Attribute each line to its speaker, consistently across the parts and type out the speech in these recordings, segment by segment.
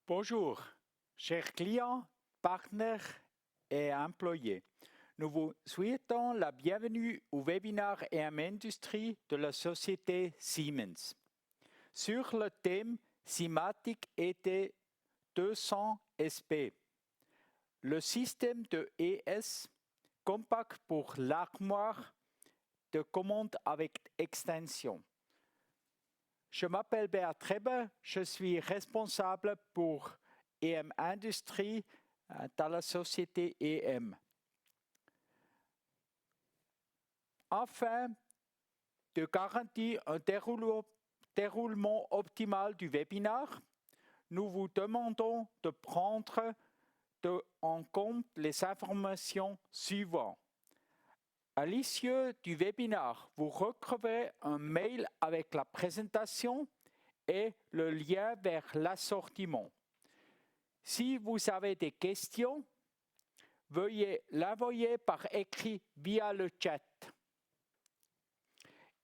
Speaker 1: Bonjour, chers clients, partenaires et employés. Nous vous souhaitons la bienvenue au webinaire EM Industrie de la société Siemens sur le thème Simatic ET 200 SP. Le système de ES compact pour l'armoire de commande avec extension. Je m'appelle Beat Treber, je suis responsable pour EM Industrie dans la société EM. Afin de garantir un déroulement optimal du webinaire, nous vous demandons de prendre en compte les informations suivantes. À l'issue du webinaire, vous recevrez un mail avec la présentation et le lien vers l'assortiment. Si vous avez des questions, veuillez l'envoyer par écrit via le chat.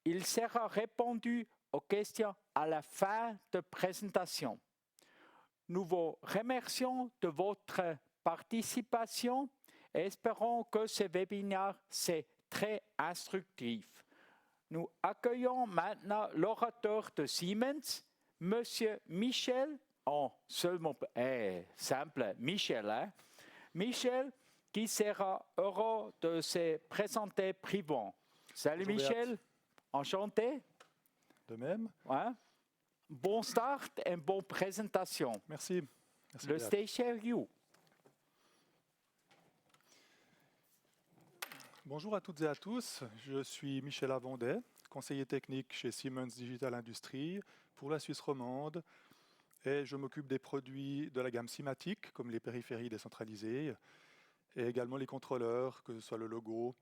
Speaker 1: Il sera répondu aux questions à la fin de présentation. Nous vous remercions de votre participation et espérons que ce webinaire soit très instructif. Nous accueillons maintenant l'orateur de Siemens, Monsieur Michel, seulement simple Michel, hein? Michel, qui sera heureux de se présenter brièvement. Salut
Speaker 2: Bonjour
Speaker 1: Michel,
Speaker 2: Beat.
Speaker 1: enchanté.
Speaker 2: De même.
Speaker 1: Ouais. Bon start et bonne présentation.
Speaker 2: Merci. Merci
Speaker 1: Le
Speaker 2: Beat.
Speaker 1: stage est you.
Speaker 2: Bonjour à toutes et à tous. Je suis Michel Avandet, conseiller technique chez Siemens Digital Industries pour la Suisse romande et je m'occupe des produits de la gamme Simatic comme les périphéries décentralisées et également les contrôleurs, que ce soit le logo,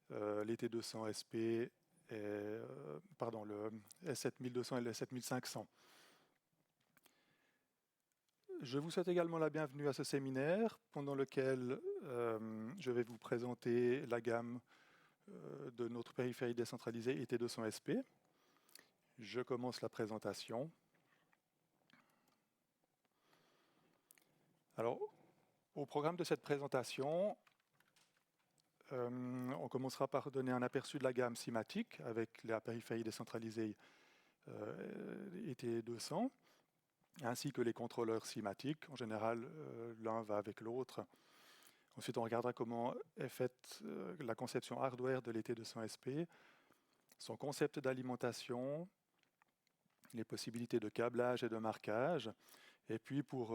Speaker 2: les T200 SP, le S7200 et le S7500. Je vous souhaite également la bienvenue à ce séminaire pendant lequel je vais vous présenter la gamme de notre périphérie décentralisée ET200 SP. Je commence la présentation. Alors, au programme de cette présentation, on commencera par donner un aperçu de la gamme Simatic avec la périphérie décentralisée ET200, ainsi que les contrôleurs Simatic. En général, l'un va avec l'autre. Ensuite, on regardera comment est faite la conception hardware de l'ET200 SP, son concept d'alimentation, les possibilités de câblage et de marquage. Et puis, pour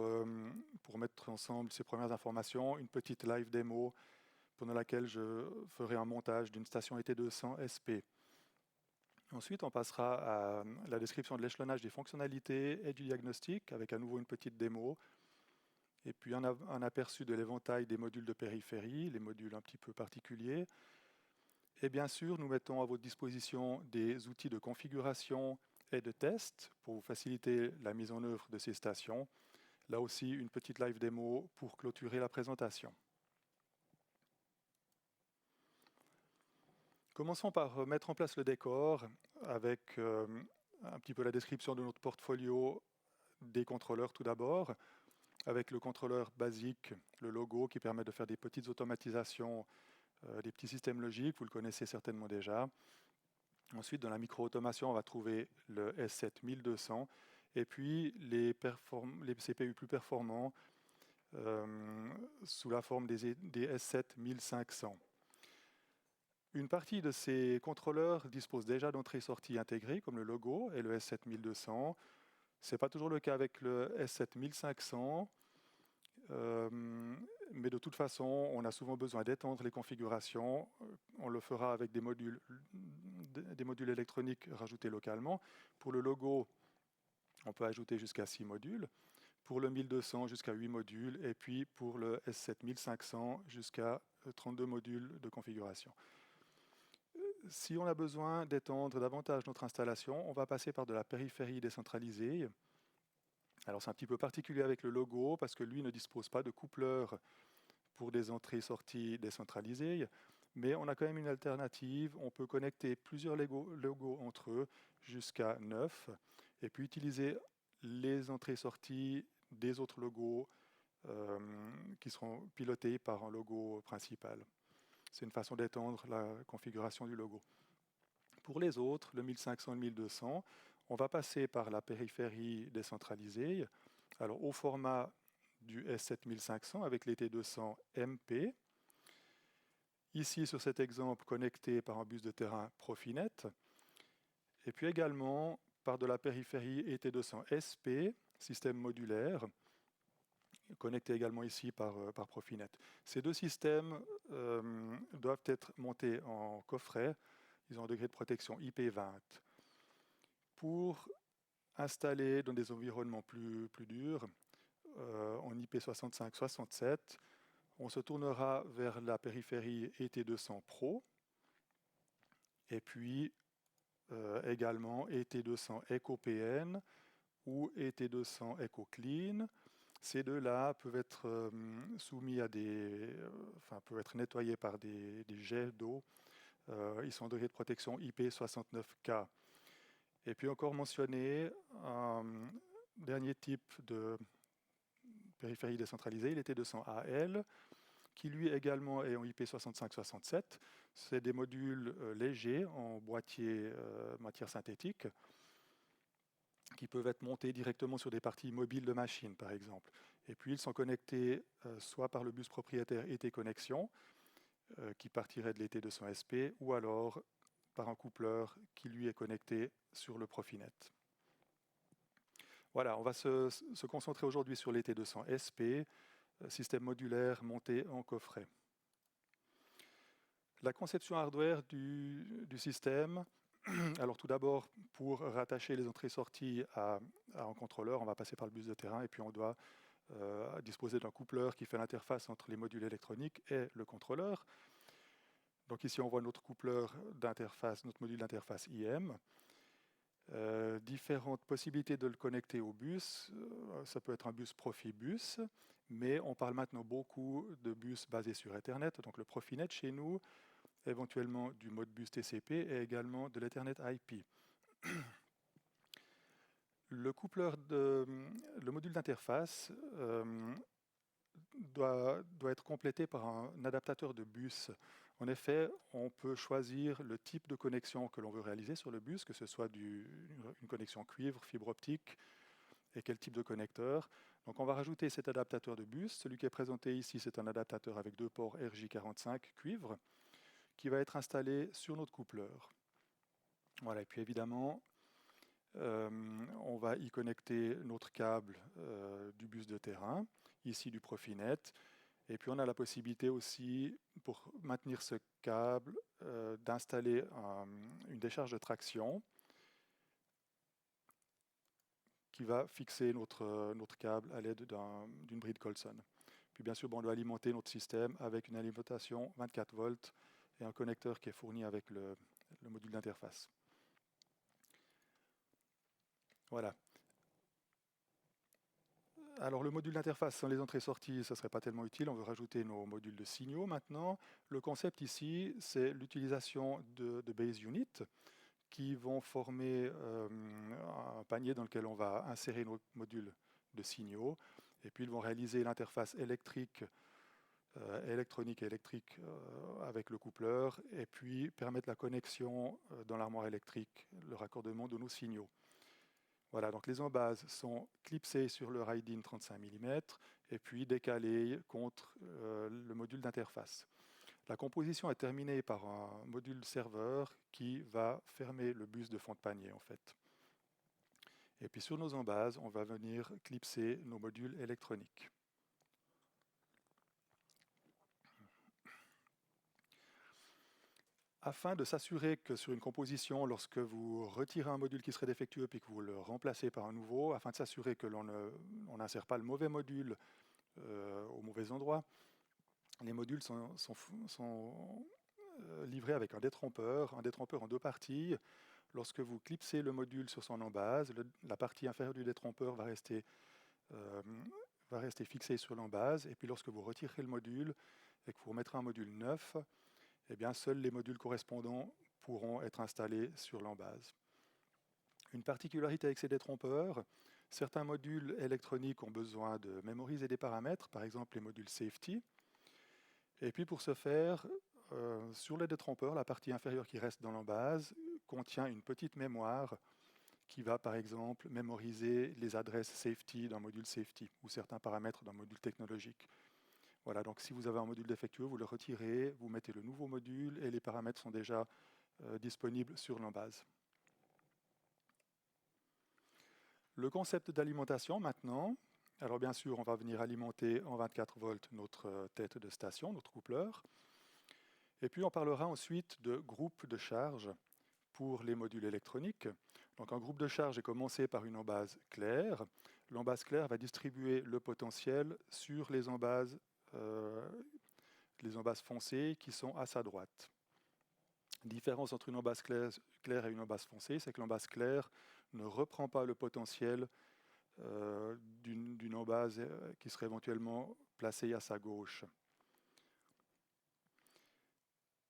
Speaker 2: mettre ensemble ces premières informations, une petite live démo pendant laquelle je ferai un montage d'une station ET200 SP. Ensuite, on passera à la description de l'échelonnage des fonctionnalités et du diagnostic, avec à nouveau une petite démo. Et puis un aperçu de l'éventail des modules de périphérie, les modules un petit peu particuliers. Et bien sûr, nous mettons à votre disposition des outils de configuration et de test pour vous faciliter la mise en œuvre de ces stations. Là aussi, une petite live démo pour clôturer la présentation. Commençons par mettre en place le décor avec un petit peu la description de notre portfolio des contrôleurs tout d'abord, avec le contrôleur basique, le logo qui permet de faire des petites automatisations, des petits systèmes logiques, vous le connaissez certainement déjà. Ensuite, dans la micro-automation, on va trouver le S7200 et puis les CPU plus performants sous la forme des S7500. Une partie de ces contrôleurs dispose déjà d'entrées-sorties intégrées, comme le logo et le S7200. Ce n'est pas toujours le cas avec le S7500, mais de toute façon, on a souvent besoin d'étendre les configurations. On le fera avec des modules électroniques rajoutés localement. Pour le logo, on peut ajouter jusqu'à 6 modules. Pour le 1200, jusqu'à 8 modules. Et puis pour le S7500, jusqu'à 32 modules de configuration. Si on a besoin d'étendre davantage notre installation, on va passer par de la périphérie décentralisée. Alors c'est un petit peu particulier avec le logo parce que lui ne dispose pas de coupleur pour des entrées-sorties décentralisées, mais on a quand même une alternative. On peut connecter plusieurs logos entre eux jusqu'à 9 et puis utiliser les entrées-sorties des autres logos qui seront pilotés par un logo principal. C'est une façon d'étendre la configuration du logo. Pour les autres, le 1500 et le 1200, on va passer par la périphérie décentralisée, alors au format du S7500 avec les T200 MP. Ici, sur cet exemple, connecté par un bus de terrain Profinet. Et puis également par de la périphérie ET200 SP, système modulaire, connecté également ici par Profinet. Ces deux systèmes doivent être montés en coffret. Ils ont un degré de protection IP20. Pour installer dans des environnements plus durs, en IP65-67, on se tournera vers la périphérie ET200 Pro et puis également ET200 EcoPN ou ET200 EcoClean. Ces deux-là peuvent être soumis à peuvent être nettoyés par des jets d'eau. Ils sont en degré de protection IP69K. Et puis encore mentionné un dernier type de périphérie décentralisée, il était 200AL, qui lui également est en IP65-67. C'est des modules légers en boîtier matière synthétique qui peuvent être montés directement sur des parties mobiles de machines, par exemple. Et puis ils sont connectés soit par le bus propriétaire ET Connexion, qui partirait de l'ET200SP, ou alors par un coupleur qui lui est connecté sur le Profinet. Voilà, on va se concentrer aujourd'hui sur l'ET200SP, système modulaire monté en coffret. La conception hardware du système. Alors tout d'abord, pour rattacher les entrées-sorties à un contrôleur, on va passer par le bus de terrain et puis on doit disposer d'un coupleur qui fait l'interface entre les modules électroniques et le contrôleur. Donc ici, on voit notre coupleur d'interface, notre module d'interface IM. Différentes possibilités de le connecter au bus. Ça peut être un bus Profibus, mais on parle maintenant beaucoup de bus basés sur Ethernet. Donc le Profinet chez nous, éventuellement du Modbus TCP et également de l'Ethernet IP. Le module d'interface doit être complété par un adaptateur de bus. En effet, on peut choisir le type de connexion que l'on veut réaliser sur le bus, que ce soit une connexion cuivre, fibre optique, et quel type de connecteur. Donc on va rajouter cet adaptateur de bus. Celui qui est présenté ici, c'est un adaptateur avec 2 ports RJ45 cuivre, qui va être installé sur notre coupleur. Voilà, et puis évidemment, on va y connecter notre câble du bus de terrain, ici du Profinet. Et puis on a la possibilité aussi, pour maintenir ce câble, d'installer une décharge de traction qui va fixer notre câble à l'aide d'une bride Colson. Puis bien sûr, on doit alimenter notre système avec une alimentation 24 volts et un connecteur qui est fourni avec le module d'interface. Voilà. Alors le module d'interface sans les entrées-sorties, ça ne serait pas tellement utile. On veut rajouter nos modules de signaux maintenant. Le concept ici, c'est l'utilisation de base units qui vont former un panier dans lequel on va insérer nos modules de signaux. Et puis ils vont réaliser l'interface électronique et électrique avec le coupleur et puis permettre la connexion dans l'armoire électrique, le raccordement de nos signaux. Voilà, donc les embases sont clipsées sur le RIDE-IN 35 mm et puis décalées contre le module d'interface. La composition est terminée par un module serveur qui va fermer le bus de fond de panier en fait. Et puis sur nos embases, on va venir clipser nos modules électroniques. Afin de s'assurer que sur une composition, lorsque vous retirez un module qui serait défectueux puis que vous le remplacez par un nouveau, afin de s'assurer que l'on n'insère pas le mauvais module au mauvais endroit, les modules sont livrés avec un détrompeur en 2 parties. Lorsque vous clipsez le module sur son embase, la partie inférieure du détrompeur va rester fixée sur l'embase. Et puis lorsque vous retirez le module et que vous remettrez un module neuf, eh bien, seuls les modules correspondants pourront être installés sur l'embase. Une particularité avec ces détrompeurs, Certains modules électroniques ont besoin de mémoriser des paramètres, par exemple les modules safety. Et puis pour ce faire, sur les détrompeurs, la partie inférieure qui reste dans l'embase contient une petite mémoire qui va par exemple mémoriser les adresses safety d'un module safety ou certains paramètres d'un module technologique. Voilà, donc si vous avez un module défectueux, vous le retirez, vous mettez le nouveau module et les paramètres sont déjà disponibles sur l'embase. Le concept d'alimentation maintenant. Alors bien sûr, on va venir alimenter en 24 volts notre tête de station, notre coupleur. Et puis on parlera ensuite de groupe de charge pour les modules électroniques. Donc un groupe de charge est commencé par une embase claire. L'embase claire va distribuer le potentiel sur les embases foncées qui sont à sa droite. La différence entre une embase claire et une embase foncée, c'est que l'embase claire ne reprend pas le potentiel d'une embase qui serait éventuellement placée à sa gauche.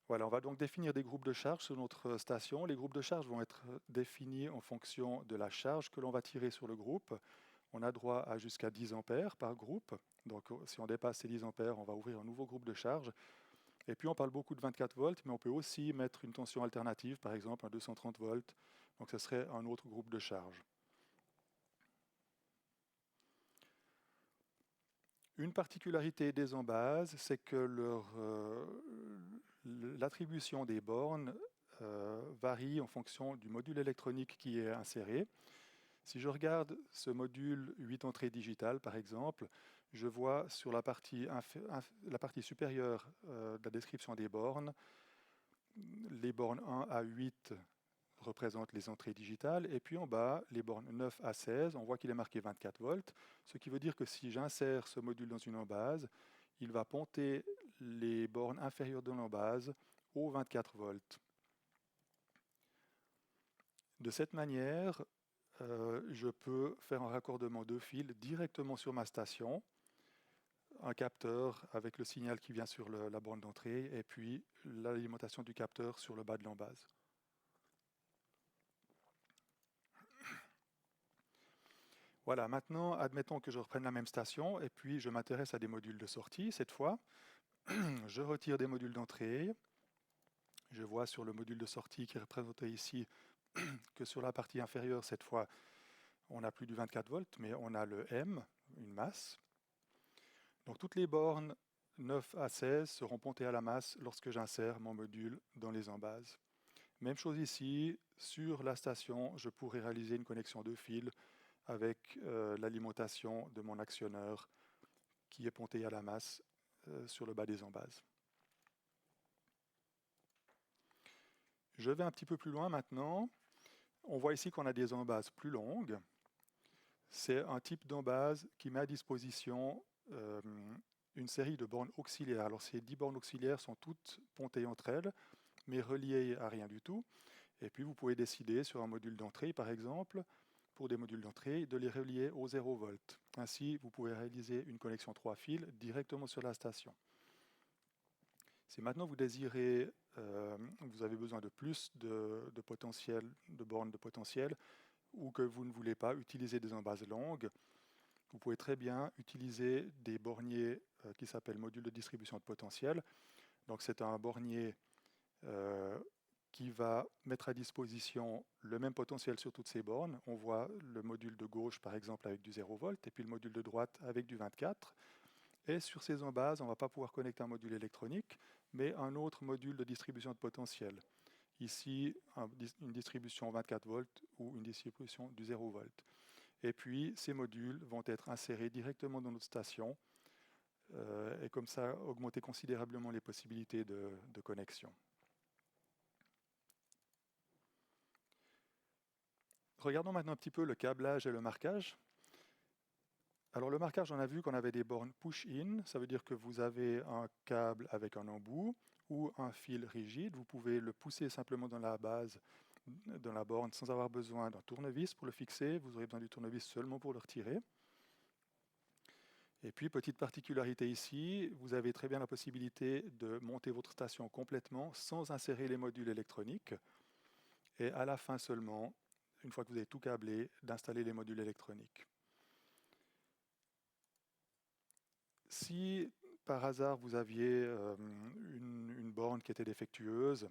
Speaker 2: Voilà, on va donc définir des groupes de charge sur notre station. Les groupes de charge vont être définis en fonction de la charge que l'on va tirer sur le groupe. On a droit à jusqu'à 10 ampères par groupe. Donc si on dépasse ces 10 ampères, on va ouvrir un nouveau groupe de charge. Et puis on parle beaucoup de 24 volts, mais on peut aussi mettre une tension alternative, par exemple un 230 volts. Donc ce serait un autre groupe de charge. Une particularité des embases, c'est que l'attribution des bornes varie en fonction du module électronique qui est inséré. Si je regarde ce module 8 entrées digitales, par exemple, je vois sur la partie supérieure de la description des bornes, les bornes 1 à 8 représentent les entrées digitales, et puis en bas, les bornes 9 à 16, on voit qu'il est marqué 24 volts, ce qui veut dire que si j'insère ce module dans une embase, il va ponter les bornes inférieures de l'embase aux 24 volts. De cette manière, je peux faire un raccordement de fil directement sur ma station, un capteur avec le signal qui vient sur la borne d'entrée, et puis l'alimentation du capteur sur le bas de l'embase. Voilà, maintenant, admettons que je reprenne la même station et puis je m'intéresse à des modules de sortie. Cette fois, je retire des modules d'entrée. Je vois sur le module de sortie qui est représenté ici que sur la partie inférieure, cette fois, on n'a plus du 24 volts, mais on a le M, une masse. Donc toutes les bornes 9 à 16 seront pontées à la masse lorsque j'insère mon module dans les embases. Même chose ici, sur la station, je pourrais réaliser une connexion de fil avec l'alimentation de mon actionneur qui est ponté à la masse sur le bas des embases. Je vais un petit peu plus loin maintenant. On voit ici qu'on a des embases plus longues. C'est un type d'embase qui met à disposition une série de bornes auxiliaires. Alors ces 10 bornes auxiliaires sont toutes pontées entre elles, mais reliées à rien du tout. Et puis vous pouvez décider sur un module d'entrée, par exemple, pour des modules d'entrée, de les relier au 0 volt. Ainsi, vous pouvez réaliser une connexion 3 fils directement sur la station. Si maintenant vous désirez, vous avez besoin de plus de potentiel, de bornes de potentiel, ou que vous ne voulez pas utiliser des embases longues, vous pouvez très bien utiliser des borniers qui s'appellent modules de distribution de potentiel. Donc c'est un bornier qui va mettre à disposition le même potentiel sur toutes ces bornes. On voit le module de gauche, par exemple, avec du 0 volt, et puis le module de droite avec du 24. Et sur ces embases, on ne va pas pouvoir connecter un module électronique, mais un autre module de distribution de potentiel. Ici, une distribution 24 volts ou une distribution du 0 volt. Et puis, ces modules vont être insérés directement dans notre station, et comme ça, augmenter considérablement les possibilités de connexion. Regardons maintenant un petit peu le câblage et le marquage. Alors le marquage, on a vu qu'on avait des bornes push-in, ça veut dire que vous avez un câble avec un embout ou un fil rigide. Vous pouvez le pousser simplement dans la base, dans la borne, sans avoir besoin d'un tournevis pour le fixer. Vous aurez besoin du tournevis seulement pour le retirer. Et puis, petite particularité ici, vous avez très bien la possibilité de monter votre station complètement sans insérer les modules électroniques. Et à la fin seulement, une fois que vous avez tout câblé, d'installer les modules électroniques. Si par hasard vous aviez une borne qui était défectueuse,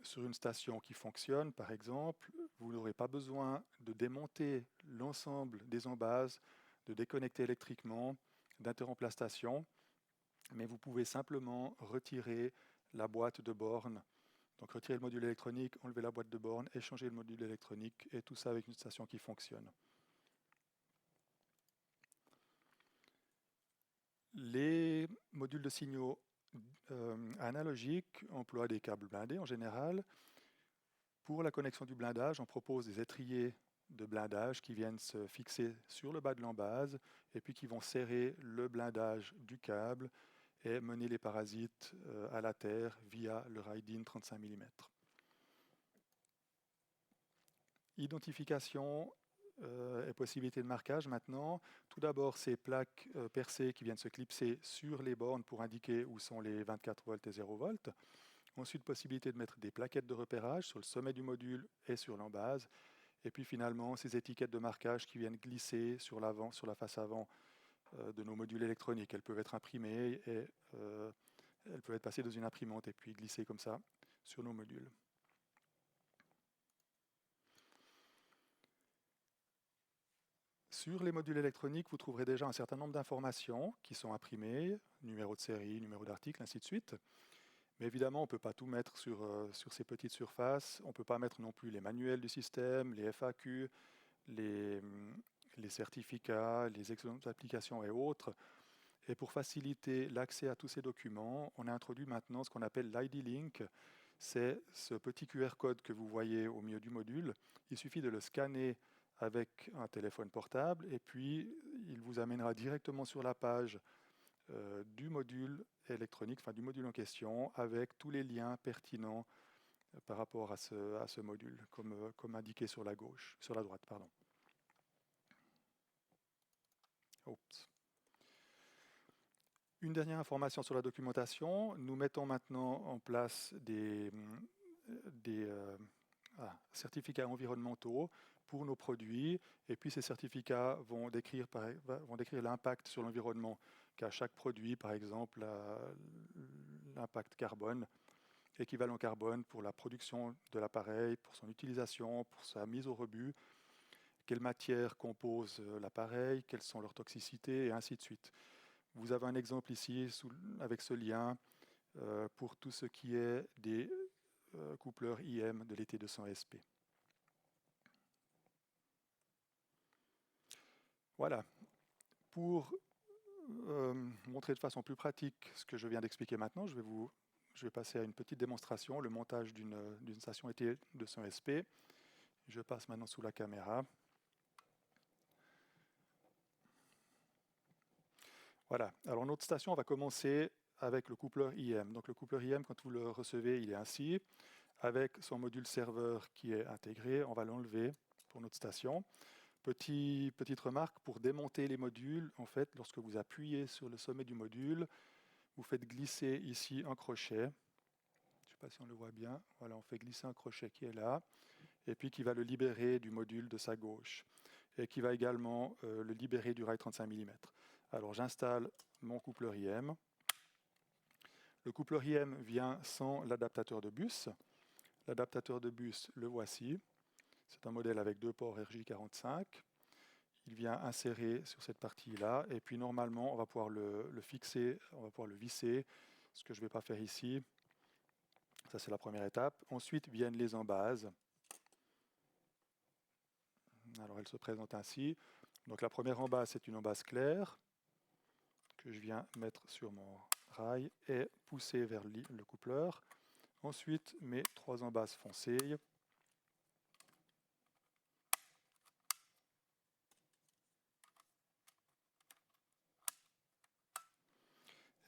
Speaker 2: sur une station qui fonctionne, par exemple, vous n'aurez pas besoin de démonter l'ensemble des embases, de déconnecter électriquement, d'interrompre la station, mais vous pouvez simplement retirer la boîte de borne. Donc retirer le module électronique, enlever la boîte de borne, échanger le module électronique, et tout ça avec une station qui fonctionne. Les modules de signaux analogiques emploient des câbles blindés en général. Pour la connexion du blindage, on propose des étriers de blindage qui viennent se fixer sur le bas de l'embase et puis qui vont serrer le blindage du câble et mener les parasites à la terre via le RIDIN 35 mm. Identification et possibilité de marquage maintenant. Tout d'abord, ces plaques percées qui viennent se clipser sur les bornes pour indiquer où sont les 24 volts et 0 volts. Ensuite, possibilité de mettre des plaquettes de repérage sur le sommet du module et sur l'embase. Et puis finalement, ces étiquettes de marquage qui viennent glisser sur l'avant, sur la face avant de nos modules électroniques. Elles peuvent être imprimées et elles peuvent être passées dans une imprimante et puis glisser comme ça sur nos modules. Sur les modules électroniques, vous trouverez déjà un certain nombre d'informations qui sont imprimées, numéro de série, numéro d'article, ainsi de suite. Mais évidemment, on ne peut pas tout mettre sur ces petites surfaces. On ne peut pas mettre non plus les manuels du système, les FAQ, les certificats, les exemples d'applications et autres. Et pour faciliter l'accès à tous ces documents, on a introduit maintenant ce qu'on appelle l'ID Link. C'est ce petit QR code que vous voyez au milieu du module. Il suffit de le scanner avec un téléphone portable et puis il vous amènera directement sur la page du module électronique, enfin du module en question, avec tous les liens pertinents par rapport à ce module, comme indiqué sur la gauche, sur la droite, pardon. Oups. Une dernière information sur la documentation. Nous mettons maintenant en place des certificats environnementaux pour nos produits. Et puis ces certificats vont décrire l'impact sur l'environnement qu'a chaque produit, par exemple l'impact carbone, équivalent carbone pour la production de l'appareil, pour son utilisation, pour sa mise au rebut, quelles matières composent l'appareil, quelles sont leurs toxicités, et ainsi de suite. Vous avez un exemple ici avec ce lien pour tout ce qui est des coupleurs IM de l'ET200SP. Voilà. Pour montrer de façon plus pratique ce que je viens d'expliquer maintenant, je vais passer à une petite démonstration, le montage d'une station ET200SP. Je passe maintenant sous la caméra. Voilà. Alors notre station va commencer avec le coupleur IM. Donc le coupleur IM, quand vous le recevez, il est ainsi, avec son module serveur qui est intégré. On va l'enlever pour notre station. Petite remarque, pour démonter les modules, en fait, lorsque vous appuyez sur le sommet du module, vous faites glisser ici un crochet. Je ne sais pas si on le voit bien. Voilà, on fait glisser un crochet qui est là, et puis qui va le libérer du module de sa gauche, et qui va également le libérer du rail 35 mm. Alors j'installe mon coupleur IM. Le coupleur IM vient sans l'adaptateur de bus. L'adaptateur de bus, le voici. C'est un modèle avec 2 ports RJ45. Il vient insérer sur cette partie-là. Et puis normalement, on va pouvoir le fixer, on va pouvoir le visser, ce que je ne vais pas faire ici. Ça, c'est la première étape. Ensuite viennent les embases. Alors, elle se présente ainsi. Donc la première embase, c'est une embase claire que je viens mettre sur mon rail et pousser vers le coupleur. Ensuite, mes 3 embases foncées.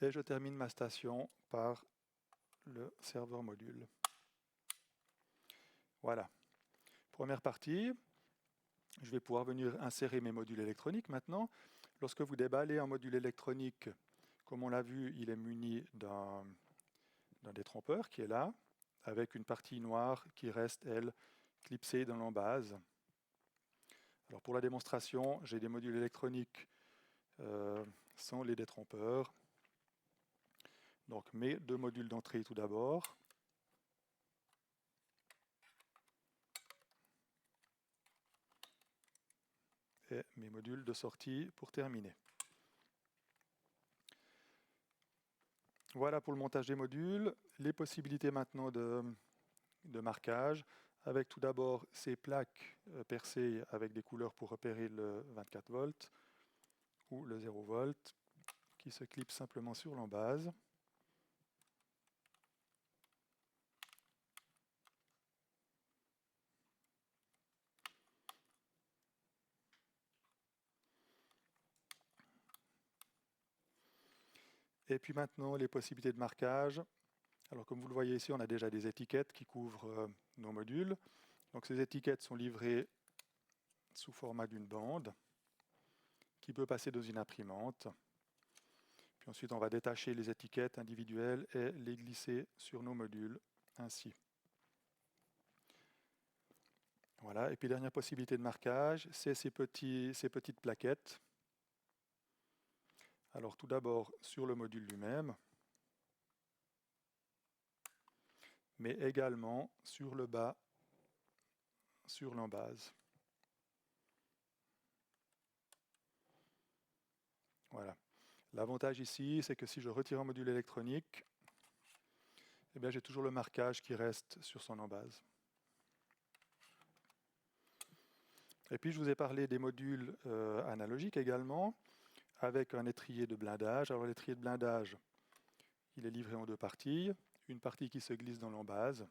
Speaker 2: Et je termine ma station par le serveur module. Voilà. Première partie. Je vais pouvoir venir insérer mes modules électroniques maintenant. Lorsque vous déballez un module électronique, comme on l'a vu, il est muni d'un détrompeur qui est là, avec une partie noire qui reste, elle, clipsés dans l'embase. Alors pour la démonstration, j'ai des modules électroniques sans les détrompeurs. Donc mes deux modules d'entrée tout d'abord. Et mes modules de sortie pour terminer. Voilà pour le montage des modules. Les possibilités maintenant de marquage, avec tout d'abord ces plaques percées avec des couleurs pour repérer le 24 volts ou le 0 volt qui se clipsent simplement sur l'embase. Et puis maintenant, les possibilités de marquage. Alors comme vous le voyez ici, on a déjà des étiquettes qui couvrent nos modules. Donc ces étiquettes sont livrées sous format d'une bande qui peut passer dans une imprimante. Puis ensuite, on va détacher les étiquettes individuelles et les glisser sur nos modules ainsi. Voilà. Et puis dernière possibilité de marquage, c'est ces petites plaquettes. Alors tout d'abord sur le module lui-même, mais également sur le bas, sur l'embase. Voilà. L'avantage ici, c'est que si je retire un module électronique, eh bien, j'ai toujours le marquage qui reste sur son embase. Et puis je vous ai parlé des modules analogiques également, avec un étrier de blindage. Alors l'étrier de blindage, il est livré en deux parties. Une partie qui se glisse dans l'embase.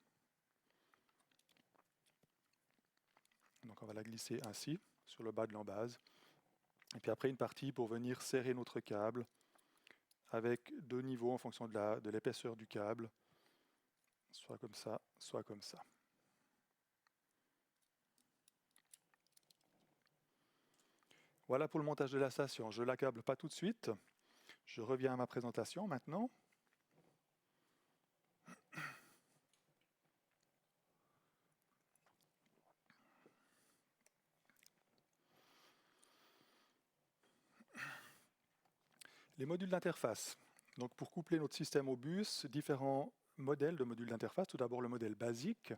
Speaker 2: Donc on va la glisser ainsi, sur le bas de l'embase. Et puis après une partie pour venir serrer notre câble, avec deux niveaux en fonction de l'épaisseur du câble, soit comme ça, soit comme ça. Voilà pour le montage de la station. Je ne l'accable pas tout de suite. Je reviens à ma présentation maintenant. Les modules d'interface. Donc pour coupler notre système au bus, différents modèles de modules d'interface. Tout d'abord le modèle basique,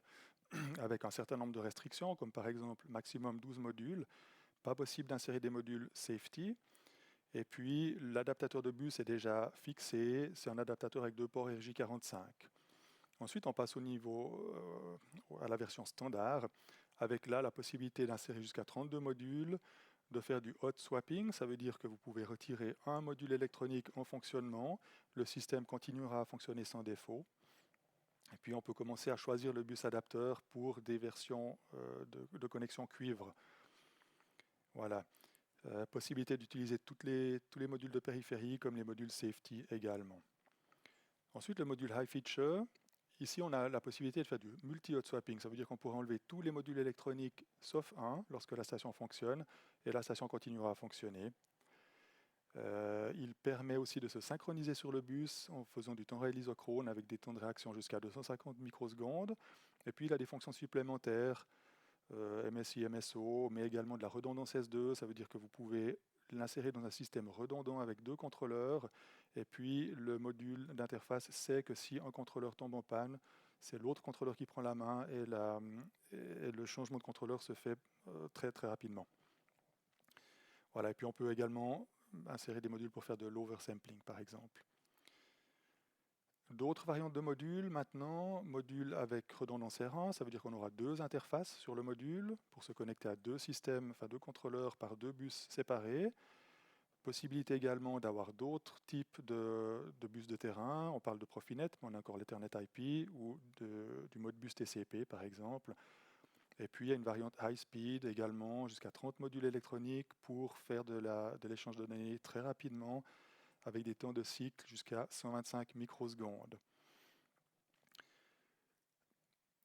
Speaker 2: avec un certain nombre de restrictions, comme par exemple maximum 12 modules. Pas possible d'insérer des modules safety. Et puis l'adaptateur de bus est déjà fixé. C'est un adaptateur avec deux ports RJ45. Ensuite, on passe à la version standard, avec là la possibilité d'insérer jusqu'à 32 modules, de faire du hot swapping, ça veut dire que vous pouvez retirer un module électronique en fonctionnement, le système continuera à fonctionner sans défaut. Et puis on peut commencer à choisir le bus adapteur pour des versions de connexion cuivre. Voilà. Possibilité d'utiliser tous les modules de périphérie, comme les modules safety également. Ensuite, le module high feature. Ici, on a la possibilité de faire du multi-hot swapping. Ça veut dire qu'on pourra enlever tous les modules électroniques sauf un lorsque la station fonctionne et la station continuera à fonctionner. Il permet aussi de se synchroniser sur le bus en faisant du temps réel isochrone avec des temps de réaction jusqu'à 250 microsecondes. Et puis, il a des fonctions supplémentaires, MSI, MSO, mais également de la redondance S2. Ça veut dire que vous pouvez l'insérer dans un système redondant avec deux contrôleurs. Et puis, le module d'interface sait que si un contrôleur tombe en panne, c'est l'autre contrôleur qui prend la main et le changement de contrôleur se fait très, très rapidement. Voilà, et puis on peut également insérer des modules pour faire de l'oversampling, par exemple. D'autres variantes de modules maintenant, module avec redondance R1, ça veut dire qu'on aura deux interfaces sur le module pour se connecter à deux systèmes, enfin deux contrôleurs par deux bus séparés. Possibilité également d'avoir d'autres types de bus de terrain. On parle de Profinet, mais on a encore l'Ethernet IP ou du Modbus TCP par exemple. Et puis il y a une variante high speed également, jusqu'à 30 modules électroniques pour faire de l'échange de données très rapidement avec des temps de cycle jusqu'à 125 microsecondes.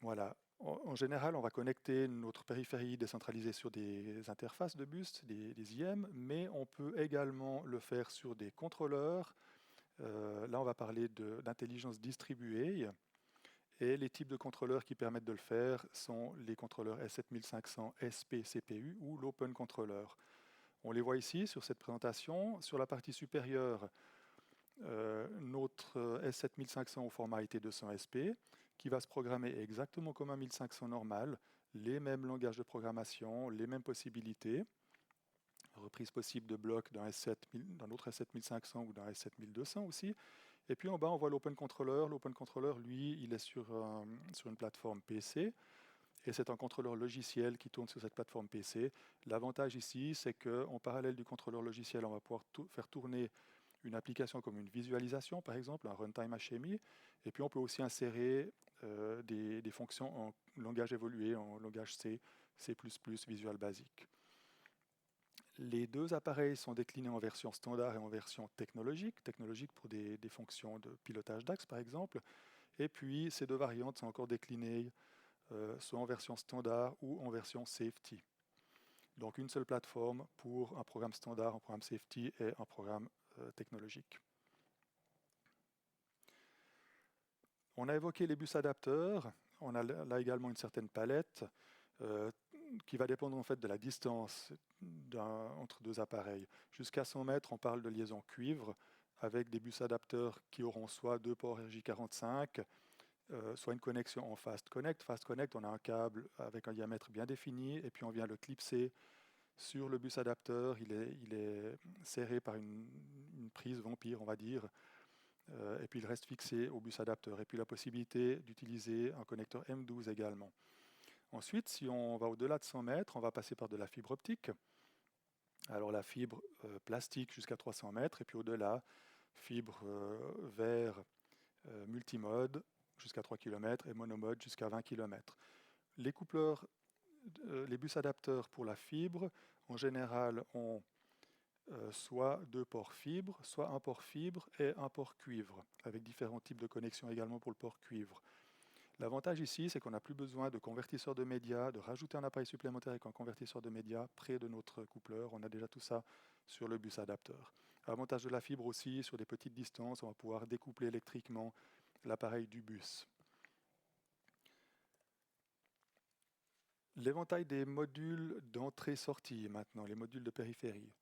Speaker 2: Voilà. En général, on va connecter notre périphérie décentralisée sur des interfaces de bus, des IM, mais on peut également le faire sur des contrôleurs. Là, on va parler d'intelligence distribuée. Et les types de contrôleurs qui permettent de le faire sont les contrôleurs S7500 SP CPU ou l'Open Controller. On les voit ici sur cette présentation. Sur la partie supérieure, notre S7500 au format IT200SP qui va se programmer exactement comme un 1500 normal, les mêmes langages de programmation, les mêmes possibilités, reprise possible de blocs d'un autre S7500 ou d'un S7200 aussi. Et puis en bas, on voit l'Open Controller. L'Open Controller, lui, il est sur une plateforme PC. Et c'est un contrôleur logiciel qui tourne sur cette plateforme PC. L'avantage ici, c'est qu'en parallèle du contrôleur logiciel, on va pouvoir faire tourner une application comme une visualisation, par exemple, un runtime HMI. Et puis on peut aussi insérer des fonctions en langage évolué, en langage C, C++, Visual Basic. Les deux appareils sont déclinés en version standard et en version technologique pour des fonctions de pilotage d'axe par exemple. Et puis ces deux variantes sont encore déclinées soit en version standard ou en version safety. Donc une seule plateforme pour un programme standard, un programme safety et un programme technologique. On a évoqué les bus adapteurs. On a là également une certaine palette qui va dépendre en fait de la distance entre deux appareils. Jusqu'à 100 mètres, on parle de liaison cuivre avec des bus adapteurs qui auront soit deux ports RJ45, soit une connexion en Fast Connect. Fast Connect, on a un câble avec un diamètre bien défini et puis on vient le clipser sur le bus adapteur. Il est serré par une prise vampire, on va dire, et puis il reste fixé au bus adapteur. Et puis la possibilité d'utiliser un connecteur M12 également. Ensuite, si on va au-delà de 100 mètres, on va passer par de la fibre optique. Alors la fibre plastique jusqu'à 300 mètres, et puis au-delà, fibre verre multimode jusqu'à 3 km et monomode jusqu'à 20 km. Les coupleurs, les bus adapteurs pour la fibre, en général, ont soit deux ports fibre, soit un port fibre et un port cuivre, avec différents types de connexions également pour le port cuivre. L'avantage ici, c'est qu'on n'a plus besoin de convertisseur de médias, de rajouter un appareil supplémentaire avec un convertisseur de médias près de notre coupleur. On a déjà tout ça sur le bus adapteur. L'avantage de la fibre aussi, sur des petites distances, on va pouvoir découpler électriquement l'appareil du bus. L'éventail des modules d'entrée-sortie maintenant, les modules de périphérie.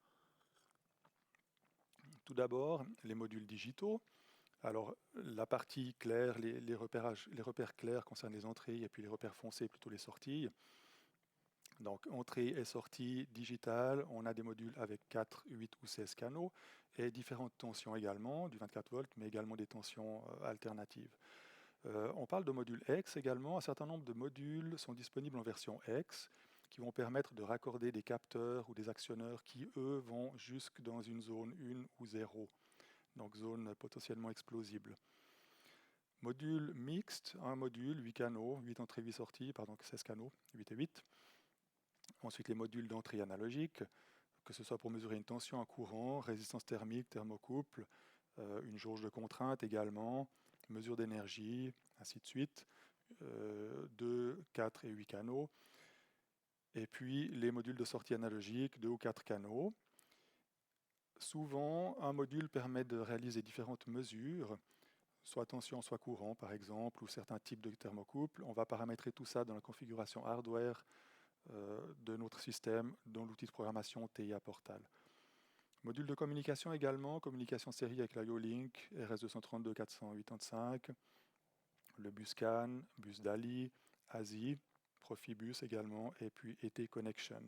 Speaker 2: Tout d'abord, les modules digitaux. Alors, la partie claire, les repères clairs concernent les entrées, et puis les repères foncés, plutôt les sorties. Donc, entrée et sortie digitale, on a des modules avec 4, 8 ou 16 canaux, et différentes tensions également, du 24 volts, mais également des tensions alternatives. On parle de modules X également. Un certain nombre de modules sont disponibles en version X, qui vont permettre de raccorder des capteurs ou des actionneurs qui, eux, vont jusque dans une zone 1 ou 0. Donc zone potentiellement explosible. Module mixte, un module, 8 canaux, 8 entrées, 8 sorties, pardon, 16 canaux, 8 et 8. Ensuite les modules d'entrée analogique, que ce soit pour mesurer une tension, un courant, résistance thermique, thermocouple, une jauge de contrainte également, mesure d'énergie, ainsi de suite, 2, 4 et 8 canaux. Et puis les modules de sortie analogique, 2 ou 4 canaux. Souvent, un module permet de réaliser différentes mesures, soit tension, soit courant par exemple, ou certains types de thermocouple. On va paramétrer tout ça dans la configuration hardware de notre système dans l'outil de programmation TIA Portal. Module de communication également, communication série avec l'IO-Link, RS232 485, le bus CAN, bus DALI, ASI, Profibus également, et puis ET Connection.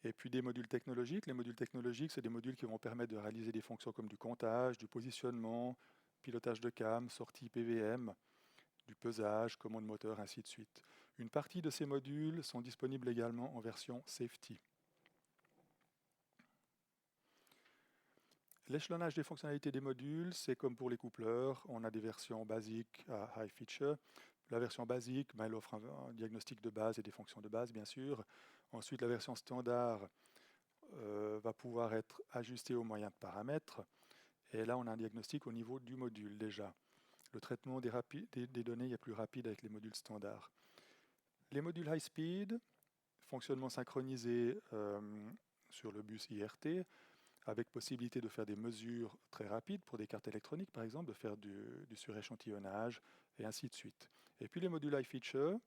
Speaker 2: Et puis des modules technologiques. Les modules technologiques, c'est des modules qui vont permettre de réaliser des fonctions comme du comptage, du positionnement, pilotage de cam, sortie PVM, du pesage, commande moteur, ainsi de suite. Une partie de ces modules sont disponibles également en version safety. L'échelonnage des fonctionnalités des modules, c'est comme pour les coupleurs, on a des versions basiques à high feature. La version basique, elle offre un diagnostic de base et des fonctions de base, bien sûr. Ensuite, la version standard va pouvoir être ajustée au moyen de paramètres. Et là, on a un diagnostic au niveau du module déjà. Le traitement des données est plus rapide avec les modules standards. Les modules high speed, fonctionnement synchronisé sur le bus IRT. avec possibilité de faire des mesures très rapides pour des cartes électroniques, par exemple, de faire du suréchantillonnage, et ainsi de suite. Et puis les modules iFeature.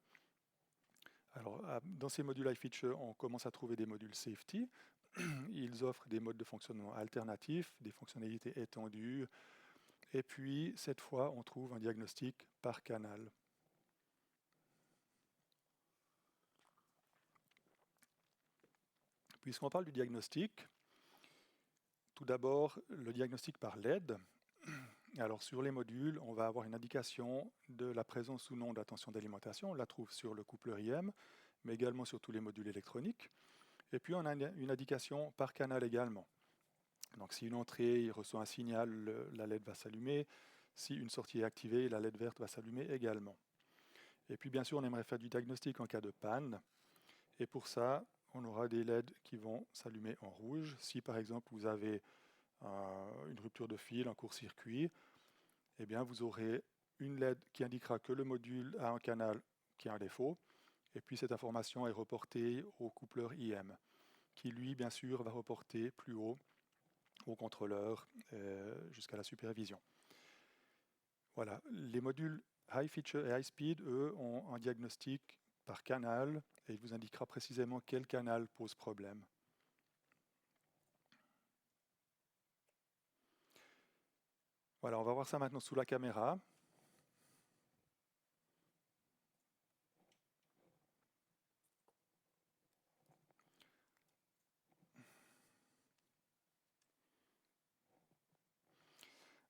Speaker 2: Alors, dans ces modules iFeature, on commence à trouver des modules safety. Ils offrent des modes de fonctionnement alternatifs, des fonctionnalités étendues. Et puis, cette fois, on trouve un diagnostic par canal. Puisqu'on parle du diagnostic, tout d'abord, le diagnostic par LED. Alors, sur les modules, on va avoir une indication de la présence ou non d'attention d'alimentation. On la trouve sur le coupleur IM, mais également sur tous les modules électroniques. Et puis, on a une indication par canal également. Donc, si une entrée reçoit un signal, la LED va s'allumer. Si une sortie est activée, la LED verte va s'allumer également. Et puis, bien sûr, on aimerait faire du diagnostic en cas de panne. Et pour ça, on aura des LED qui vont s'allumer en rouge. Si, par exemple, vous avez une rupture de fil, un court-circuit, eh bien, vous aurez une LED qui indiquera que le module a un canal qui a un défaut. Et puis, cette information est reportée au coupleur IM, qui, lui, bien sûr, va reporter plus haut au contrôleur jusqu'à la supervision. Voilà, les modules High Feature et High Speed, eux, ont un diagnostic par canal et il vous indiquera précisément quel canal pose problème. Voilà, on va voir ça maintenant sous la caméra.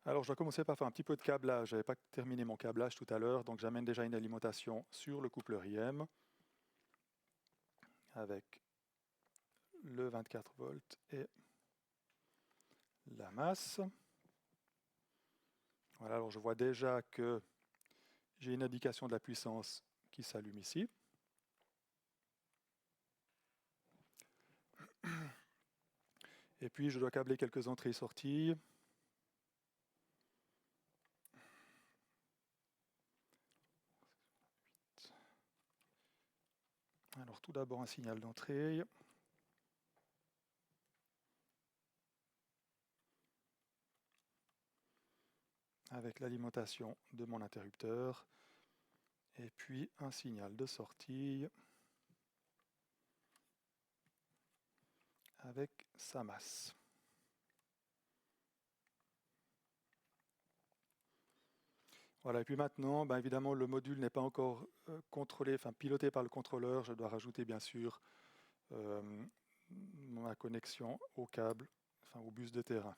Speaker 2: Alors, je dois commencer par faire un petit peu de câblage. Je n'avais pas terminé mon câblage tout à l'heure, donc j'amène déjà une alimentation sur le coupleur IM avec le 24 volts et la masse. Voilà, alors je vois déjà que j'ai une indication de la puissance qui s'allume ici. Et puis, je dois câbler quelques entrées et sorties. Alors, tout d'abord, un signal d'entrée. Avec l'alimentation de mon interrupteur. Et puis, un signal de sortie avec sa masse. Voilà, et puis maintenant, évidemment, le module n'est pas encore contrôlé, piloté par le contrôleur. Je dois rajouter, bien sûr, ma connexion au câble, au bus de terrain.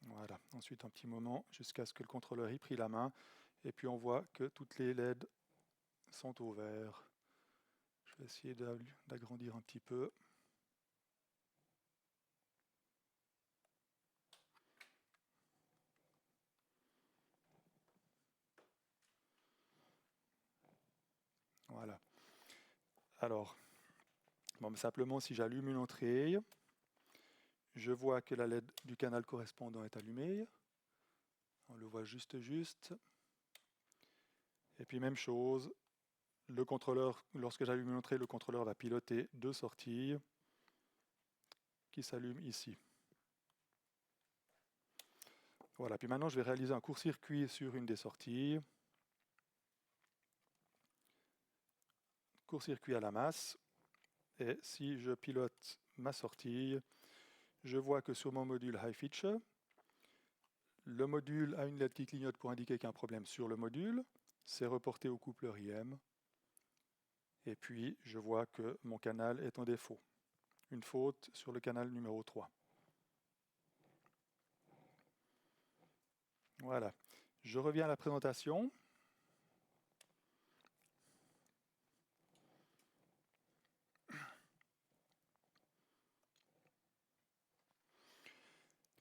Speaker 2: Voilà, ensuite un petit moment jusqu'à ce que le contrôleur ait pris la main. Et puis on voit que toutes les LED sont au vert. Je vais essayer d'agrandir un petit peu. Voilà. Alors, simplement si j'allume une entrée, je vois que la LED du canal correspondant est allumée. On le voit juste. Et puis même chose, le contrôleur, lorsque j'allume une entrée, le contrôleur va piloter deux sorties qui s'allument ici. Voilà, puis maintenant je vais réaliser un court-circuit sur une des sorties. Court-circuit à la masse. Et si je pilote ma sortie, je vois que sur mon module High Feature, le module a une LED qui clignote pour indiquer qu'il y a un problème sur le module. C'est reporté au coupleur IM. Et puis, je vois que mon canal est en défaut. Une faute sur le canal numéro 3. Voilà. Je reviens à la présentation.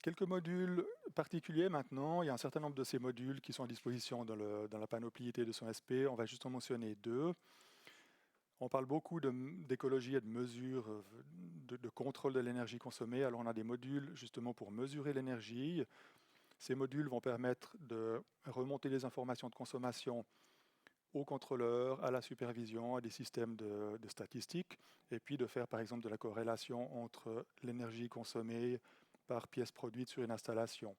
Speaker 2: Quelques modules particuliers maintenant. Il y a un certain nombre de ces modules qui sont à disposition dans la panoplie IT200SP. On va juste en mentionner deux. On parle beaucoup d'écologie et de mesure, de contrôle de l'énergie consommée. Alors on a des modules justement pour mesurer l'énergie. Ces modules vont permettre de remonter les informations de consommation au contrôleur, à la supervision, à des systèmes de statistiques, et puis de faire par exemple de la corrélation entre l'énergie consommée par pièce produite sur une installation.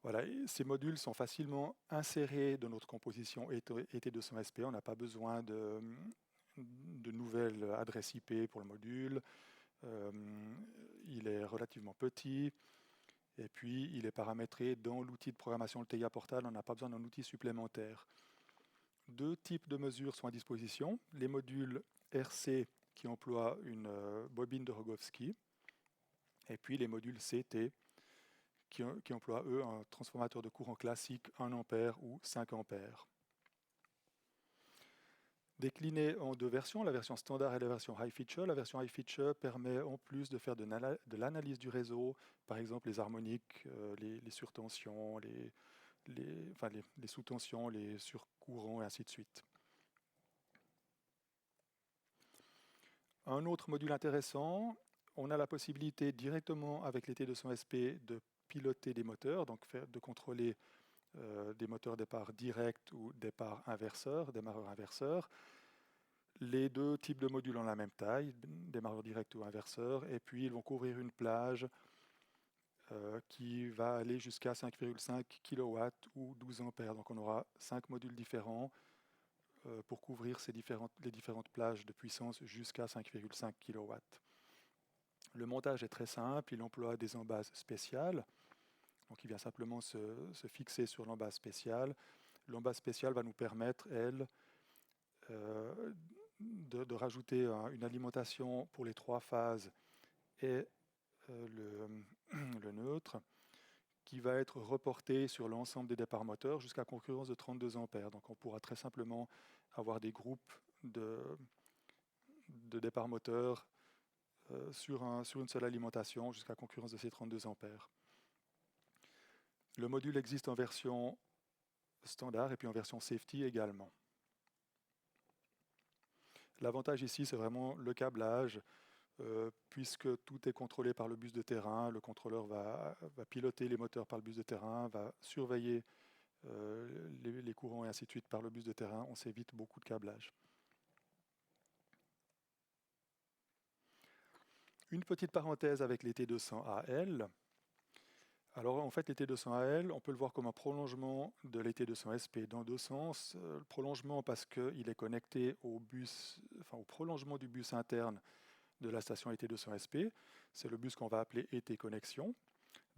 Speaker 2: Voilà, ces modules sont facilement insérés dans notre composition ET200SP. On n'a pas besoin de nouvelles adresses IP pour le module. Il est relativement petit. Et puis, il est paramétré dans l'outil de programmation, le TIA Portal. On n'a pas besoin d'un outil supplémentaire. Deux types de mesures sont à disposition. Les modules RC qui emploient une bobine de Rogowski. Et puis les modules CT qui emploient, eux, un transformateur de courant classique 1 ampère ou 5 ampères. Décliné en deux versions, la version standard et la version high feature. La version high feature permet en plus de faire de l'analyse du réseau, par exemple les harmoniques, les surtensions, les sous-tensions, les surcourants et ainsi de suite. Un autre module intéressant, on a la possibilité directement avec les T200SP de piloter des moteurs, donc de contrôler des moteurs départ direct ou départ inverseur, démarreur inverseur. Les deux types de modules ont la même taille, démarreur direct ou inverseur, et puis ils vont couvrir une plage qui va aller jusqu'à 5,5 kW ou 12 ampères. Donc on aura 5 modules différents pour couvrir les différentes plages de puissance jusqu'à 5,5 kW. Le montage est très simple, il emploie des embases spéciales. Donc il vient simplement se fixer sur l'embase spéciale. L'embase spéciale va nous permettre, elle, de rajouter une alimentation pour les 3 phases et le neutre, qui va être reporté sur l'ensemble des départs moteurs jusqu'à concurrence de 32 ampères. Donc on pourra très simplement avoir des groupes de départs moteurs sur une seule alimentation jusqu'à concurrence de ces 32 ampères. Le module existe en version standard et puis en version safety également. L'avantage ici, c'est vraiment le câblage, puisque tout est contrôlé par le bus de terrain. Le contrôleur va piloter les moteurs par le bus de terrain, va surveiller les courants et ainsi de suite par le bus de terrain. On s'évite beaucoup de câblage. Une petite parenthèse avec les T200AL. Alors en fait, les T200AL, on peut le voir comme un prolongement de les T200SP dans deux sens. Le prolongement parce qu'il est connecté au prolongement du bus interne de la station ET200SP. C'est le bus qu'on va appeler ET Connexion.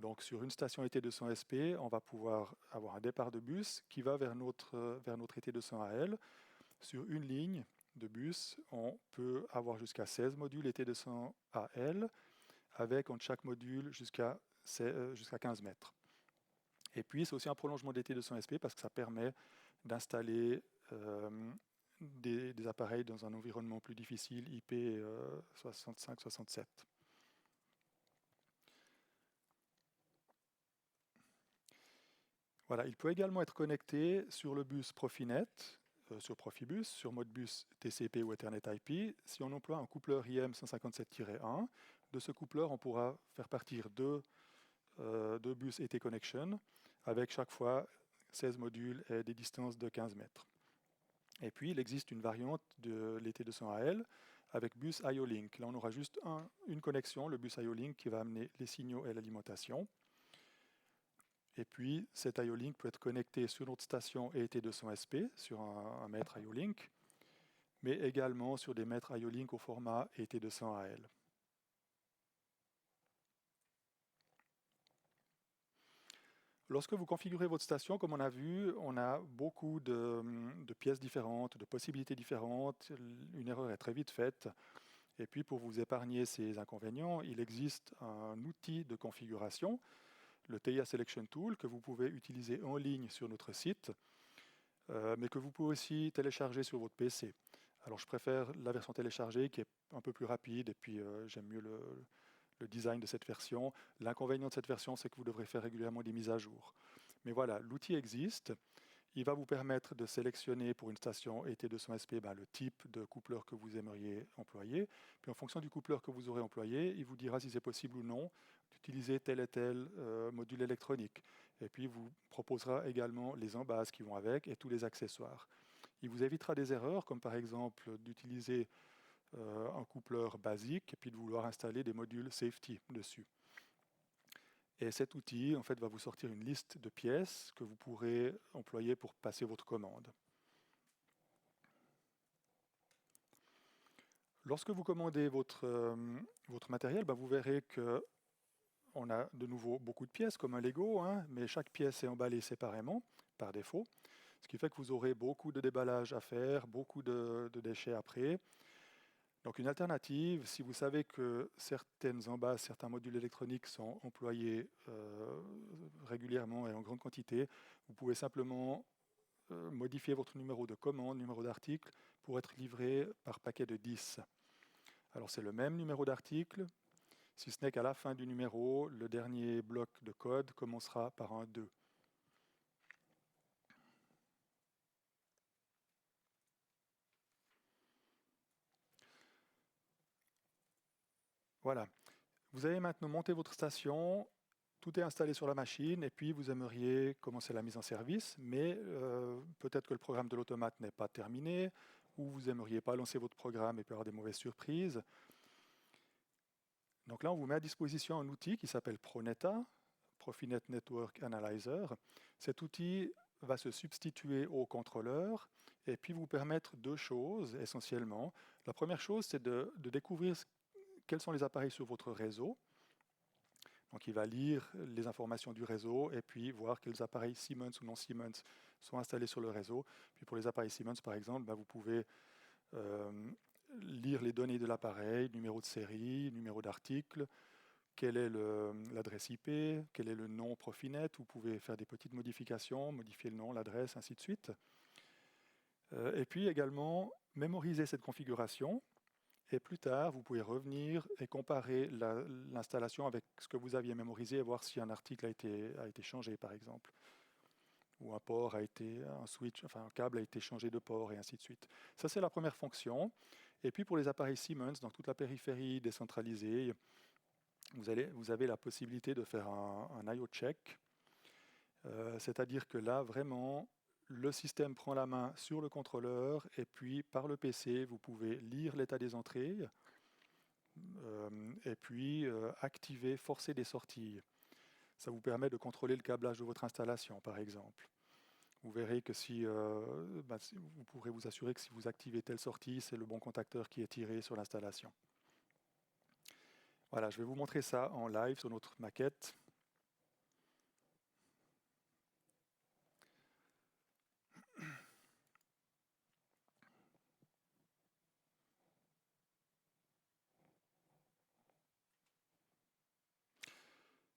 Speaker 2: Donc sur une station ET200SP, on va pouvoir avoir un départ de bus qui va vers notre ET200AL. Sur une ligne de bus, on peut avoir jusqu'à 16 modules ET200AL avec entre chaque module jusqu'à 15 mètres. Et puis c'est aussi un prolongement d'ET200SP parce que ça permet d'installer des appareils dans un environnement plus difficile, IP65-67. Voilà, il peut également être connecté sur le bus Profinet, sur Profibus, sur Modbus TCP ou Ethernet IP, si on emploie un coupleur IM 157-1. De ce coupleur, on pourra faire partir deux bus ET Connection avec chaque fois 16 modules et des distances de 15 mètres. Et puis, il existe une variante de l'ET200AL avec bus IO-Link. Là, on aura juste une connexion, le bus IO-Link, qui va amener les signaux et l'alimentation. Et puis, cet IO-Link peut être connecté sur notre station ET200SP, sur un mètre IO-Link, mais également sur des mètres IO-Link au format ET200AL. Lorsque vous configurez votre station, comme on a vu, on a beaucoup de pièces différentes, de possibilités différentes. Une erreur est très vite faite. Et puis, pour vous épargner ces inconvénients, il existe un outil de configuration, le TIA Selection Tool, que vous pouvez utiliser en ligne sur notre site, mais que vous pouvez aussi télécharger sur votre PC. Alors, je préfère la version téléchargée qui est un peu plus rapide, et puis j'aime mieux le design de cette version. L'inconvénient de cette version, c'est que vous devrez faire régulièrement des mises à jour. Mais voilà, l'outil existe. Il va vous permettre de sélectionner pour une station ET200SP le type de coupleur que vous aimeriez employer. Puis en fonction du coupleur que vous aurez employé, il vous dira si c'est possible ou non d'utiliser tel et tel module électronique. Et puis, vous proposera également les embases qui vont avec et tous les accessoires. Il vous évitera des erreurs, comme par exemple d'utiliser un coupleur basique et puis de vouloir installer des modules safety dessus. Et cet outil, en fait, va vous sortir une liste de pièces que vous pourrez employer pour passer votre commande. Lorsque vous commandez votre matériel, vous verrez qu'on a de nouveau beaucoup de pièces, comme un Lego, mais chaque pièce est emballée séparément, par défaut, ce qui fait que vous aurez beaucoup de déballage à faire, beaucoup de déchets après. Donc une alternative, si vous savez que certaines embases, certains modules électroniques sont employés régulièrement et en grande quantité, vous pouvez simplement modifier votre numéro de commande, numéro d'article, pour être livré par paquet de 10. Alors c'est le même numéro d'article, si ce n'est qu'à la fin du numéro, le dernier bloc de code commencera par un 2. Voilà. Vous avez maintenant monté votre station, tout est installé sur la machine et puis vous aimeriez commencer la mise en service, mais peut-être que le programme de l'automate n'est pas terminé ou vous n'aimeriez pas lancer votre programme et puis avoir des mauvaises surprises. Donc là, on vous met à disposition un outil qui s'appelle Proneta, Profinet Network Analyzer. Cet outil va se substituer au contrôleur et puis vous permettre deux choses essentiellement. La première chose, c'est de découvrir quels sont les appareils sur votre réseau. Donc il va lire les informations du réseau et puis voir quels appareils Siemens ou non Siemens sont installés sur le réseau. Puis pour les appareils Siemens, par exemple, vous pouvez lire les données de l'appareil, numéro de série, numéro d'article, quelle est l'adresse IP, quel est le nom Profinet. Vous pouvez faire des petites modifications, modifier le nom, l'adresse, ainsi de suite. Et puis également, mémoriser cette configuration. Et plus tard, vous pouvez revenir et comparer l'installation avec ce que vous aviez mémorisé et voir si un article a été changé, par exemple. Ou un câble a été changé de port, et ainsi de suite. Ça, c'est la première fonction. Et puis pour les appareils Siemens, dans toute la périphérie décentralisée, vous avez la possibilité de faire un I/O check. C'est-à-dire que là, vraiment, le système prend la main sur le contrôleur et puis par le PC, vous pouvez lire l'état des entrées et puis activer, forcer des sorties. Ça vous permet de contrôler le câblage de votre installation, par exemple. Vous verrez que vous pourrez vous assurer que si vous activez telle sortie, c'est le bon contacteur qui est tiré sur l'installation. Voilà, je vais vous montrer ça en live sur notre maquette.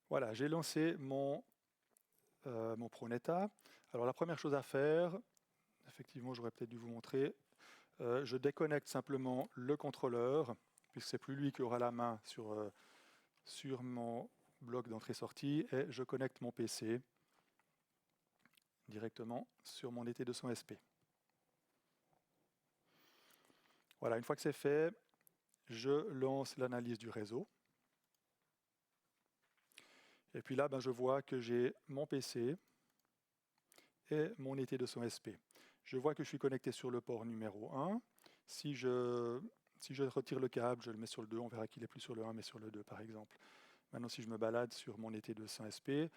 Speaker 2: Voilà, j'ai lancé mon Proneta. Alors la première chose à faire, effectivement, j'aurais peut-être dû vous montrer, je déconnecte simplement le contrôleur, puisque c'est plus lui qui aura la main sur mon bloc d'entrée-sortie, et je connecte mon PC directement sur mon ET200SP. Voilà, une fois que c'est fait, je lance l'analyse du réseau. Et puis là, je vois que j'ai mon PC et mon ET200SP. Je vois que je suis connecté sur le port numéro 1. Si je retire le câble, je le mets sur le 2, on verra qu'il n'est plus sur le 1, mais sur le 2, par exemple. Maintenant, si je me balade sur mon ET200SP,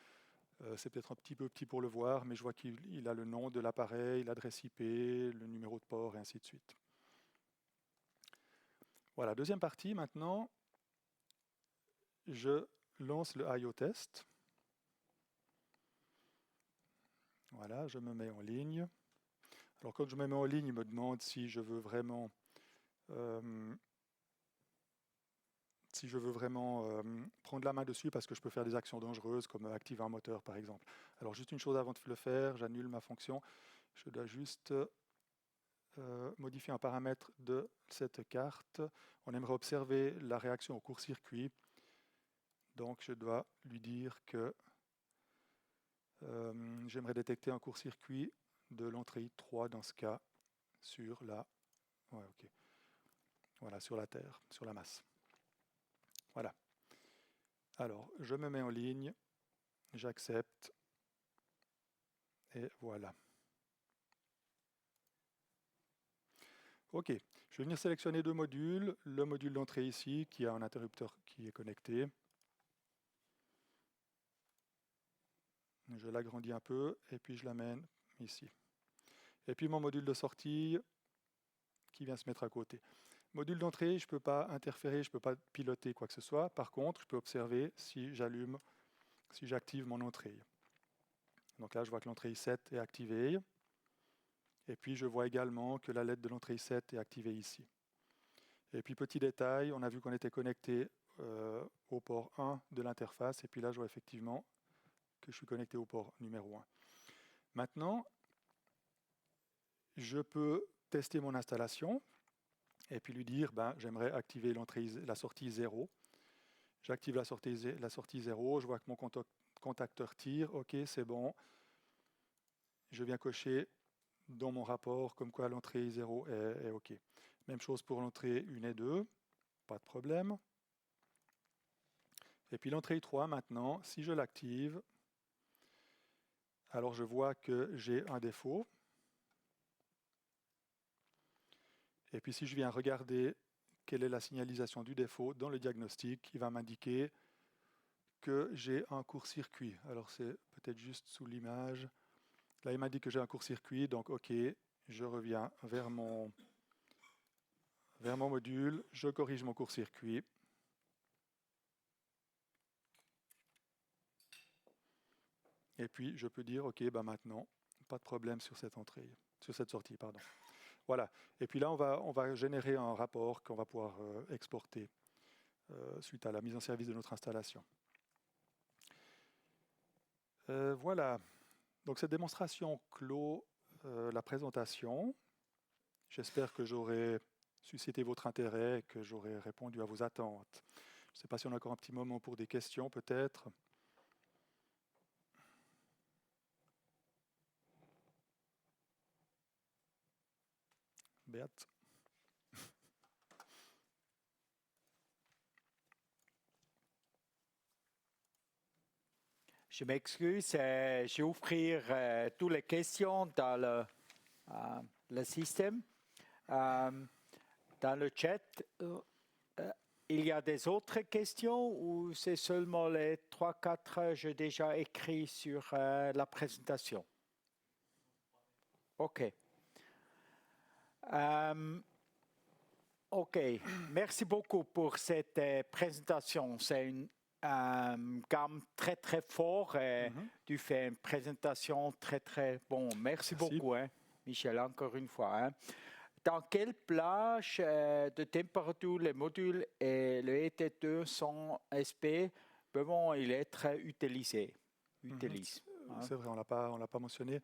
Speaker 2: c'est peut-être un petit peu petit pour le voir, mais je vois qu'il a le nom de l'appareil, l'adresse IP, le numéro de port, et ainsi de suite. Voilà, deuxième partie, maintenant, je lance le I/O test. Voilà, je me mets en ligne. Alors quand je me mets en ligne, il me demande si je veux vraiment prendre la main dessus parce que je peux faire des actions dangereuses comme activer un moteur par exemple. Alors juste une chose avant de le faire, j'annule ma fonction. Je dois juste modifier un paramètre de cette carte. On aimerait observer la réaction au court-circuit. Donc je dois lui dire que j'aimerais détecter un court-circuit de l'entrée 3 dans ce cas sur la, sur la Terre, sur la masse. Voilà. Alors, je me mets en ligne, j'accepte, et voilà. OK, je vais venir sélectionner deux modules. Le module d'entrée ici, qui a un interrupteur qui est connecté. Je l'agrandis un peu, et puis je l'amène ici. Et puis mon module de sortie, qui vient se mettre à côté. Module d'entrée, je ne peux pas interférer, je ne peux pas piloter quoi que ce soit. Par contre, je peux observer si j'active mon entrée. Donc là, je vois que l'entrée I7 est activée. Et puis, je vois également que la LED de l'entrée I7 est activée ici. Et puis, petit détail, on a vu qu'on était connecté au port 1 de l'interface. Et puis là, je vois effectivement que je suis connecté au port numéro 1. Maintenant, je peux tester mon installation et puis lui dire, j'aimerais activer la sortie 0. J'active la sortie 0, je vois que mon contacteur tire, OK, c'est bon. Je viens cocher dans mon rapport comme quoi l'entrée 0 est OK. Même chose pour l'entrée 1 et 2, pas de problème. Et puis l'entrée 3 maintenant, si je l'active, alors je vois que j'ai un défaut. Et puis si je viens regarder quelle est la signalisation du défaut dans le diagnostic, il va m'indiquer que j'ai un court-circuit. Alors c'est peut-être juste sous l'image. Là, il m'a dit que j'ai un court-circuit, donc OK, je reviens vers mon module, je corrige mon court-circuit. Et puis, je peux dire, OK, maintenant, pas de problème sur cette sortie. Voilà. Et puis là, on va générer un rapport qu'on va pouvoir exporter suite à la mise en service de notre installation. Voilà. Donc, cette démonstration clôt la présentation. J'espère que j'aurai suscité votre intérêt, que j'aurai répondu à vos attentes. Je ne sais pas si on a encore un petit moment pour des questions, peut-être. Beat.
Speaker 1: Je m'excuse, je vais ouvrir toutes les questions dans le système. Dans le chat, il y a des autres questions ou c'est seulement les 3-4 que j'ai déjà écrits sur la présentation? OK. OK, merci beaucoup pour cette présentation. C'est une gamme très très fort et tu fais une présentation très très bon. Merci beaucoup, Michel, encore une fois. Dans quelle plage de température les modules et le ET2 sans SP peuvent-ils être utilisés?
Speaker 2: C'est vrai, on ne l'a pas mentionné.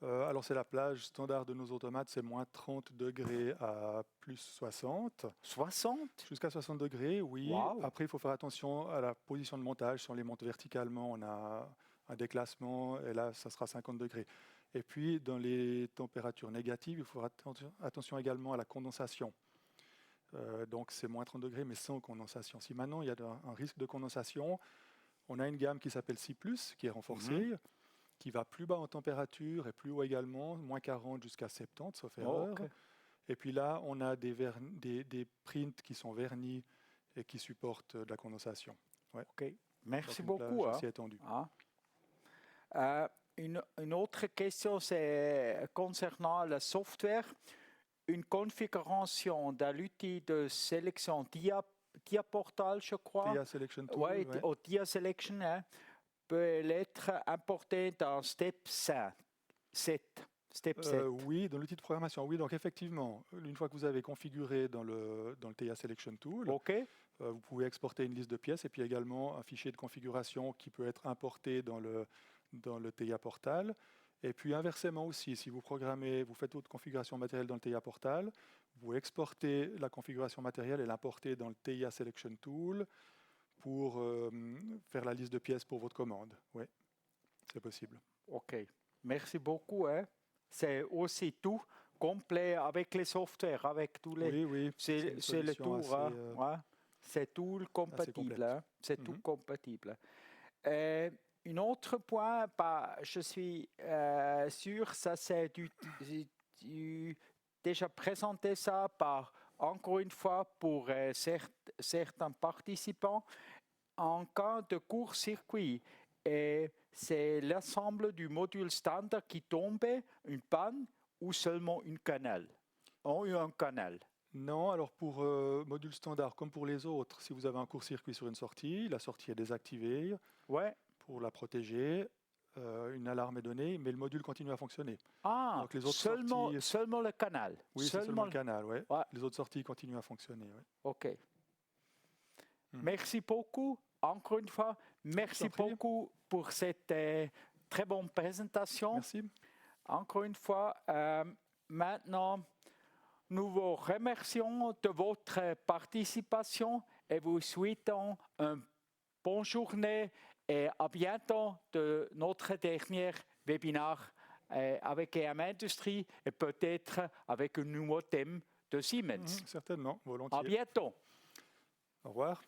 Speaker 2: Alors c'est la plage standard de nos automates, c'est moins 30 degrés à plus 60.
Speaker 1: 60?
Speaker 2: Jusqu'à 60 degrés, oui.
Speaker 1: Wow.
Speaker 2: Après, il faut faire attention à la position de montage. Si on les monte verticalement, on a un déclassement et là, ça sera 50 degrés. Et puis, dans les températures négatives, il faut faire attention également à la condensation. Donc c'est moins 30 degrés, mais sans condensation. Si maintenant il y a un risque de condensation, on a une gamme qui s'appelle C+, qui est renforcée, qui va plus bas en température et plus haut également, moins 40 jusqu'à 70, sauf erreur. Okay. Et puis là, on a des prints qui sont vernis et qui supportent de la condensation. Ouais.
Speaker 1: OK, merci beaucoup.
Speaker 2: Assez étendue.
Speaker 1: Une autre question, c'est concernant le software. Une configuration de l'outil de sélection Diaportal, je crois.
Speaker 2: Dia Selection Tool.
Speaker 1: Oui, au Dia Selection, peut être importé dans Step 7.
Speaker 2: Oui, dans l'outil de programmation. Oui, donc effectivement, une fois que vous avez configuré dans le TIA Selection Tool, vous pouvez exporter une liste de pièces et puis également un fichier de configuration qui peut être importé dans le TIA Portal. Et puis inversement aussi, si vous faites votre configuration matérielle dans le TIA Portal, vous exportez la configuration matérielle et l'importez dans le TIA Selection Tool pour faire la liste de pièces pour votre commande. Oui, c'est possible.
Speaker 1: OK, merci beaucoup. C'est aussi tout complet avec les softwares, avec tous les...
Speaker 2: Oui,
Speaker 1: c'est le tour. C'est tout compatible.
Speaker 2: complète.
Speaker 1: C'est tout
Speaker 2: Mhm.
Speaker 1: compatible. Un autre point, je suis sûr, ça c'est tu déjà présenté ça encore une fois pour certains participants. En cas de court-circuit, c'est l'ensemble du module standard qui tombe, une panne ou seulement une canal, ou un canal.
Speaker 2: Non, alors pour module standard, comme pour les autres, si vous avez un court-circuit sur une sortie, la sortie est désactivée
Speaker 1: Ouais.
Speaker 2: pour la protéger, une alarme est donnée, mais le module continue à fonctionner.
Speaker 1: Ah,
Speaker 2: Donc les autres
Speaker 1: seulement,
Speaker 2: sorties,
Speaker 1: seulement le canal.
Speaker 2: oui, c'est seulement le canal, ouais.
Speaker 1: Ouais.
Speaker 2: Les autres sorties continuent à fonctionner, ouais.
Speaker 1: OK.
Speaker 2: Mhm.
Speaker 1: Merci beaucoup, encore une fois. Merci
Speaker 2: prie.
Speaker 1: beaucoup pour cette très bonne présentation.
Speaker 2: Merci.
Speaker 1: Encore une fois, maintenant, nous vous remercions de votre participation et vous souhaitons une bonne journée et à bientôt de notre dernier webinaire avec EM Industrie et peut-être avec un nouveau thème de Siemens.
Speaker 2: Certainement, volontiers.
Speaker 1: À bientôt.
Speaker 2: Au revoir.